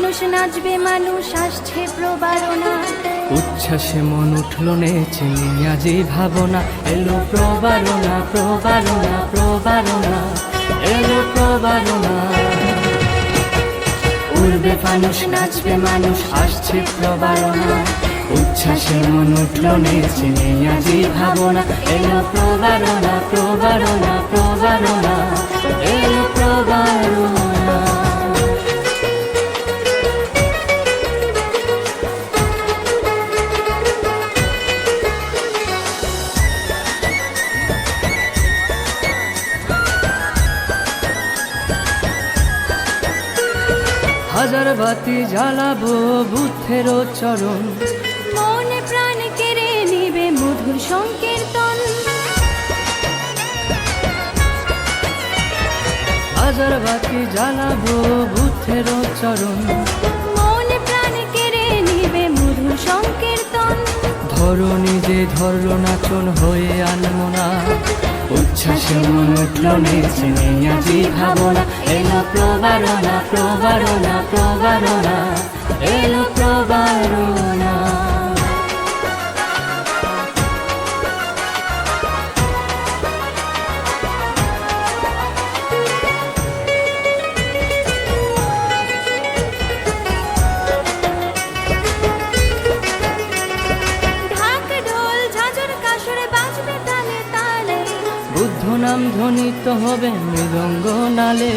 মানুষ নাচবে, মানুষ আসছে প্রবারণা। উচ্ছ্বাসে মন উঠল নেচে নিয়ে আজি ভাবনা, এলো প্রবারণা প্রবারণা প্রবারণা, এলো প্রবারণা। উড়বে ফানুষ, নাচবে মানুষ, আসছে প্রবারণা। উচ্ছ্বাসে মন উঠল নেচে নিয়ে আজি ভাবনা, এলো প্রবারণা প্রবারণা প্রবারণা, এলো প্রবারণা। হাজার বাতি জ্বালাবো বুদ্ধের চরণ, মনে প্রাণ কেড়ে নিবে মধুর সংকীর্তন। হাজার বাতি জ্বালাবো বুদ্ধের চরণ, মনে প্রাণ কেড়ে নিবে মধুর সংকীর্তন। ধরণী যে ধরল নাচন হয়ে আনমনা, উচ্ছ্বাসে মন উঠল নেচে নিয়ে আজি ভাবনা, এলো প্রবারণা প্রবারণা প্রবারণা, এলো প্রবারণা। ঢাক ঢোল ঝাঁঝর কাসরে বাজবে তালে তালে, বুদ্ধ নাম ধ্বনিত হবে মৃদঙ্গ নালে।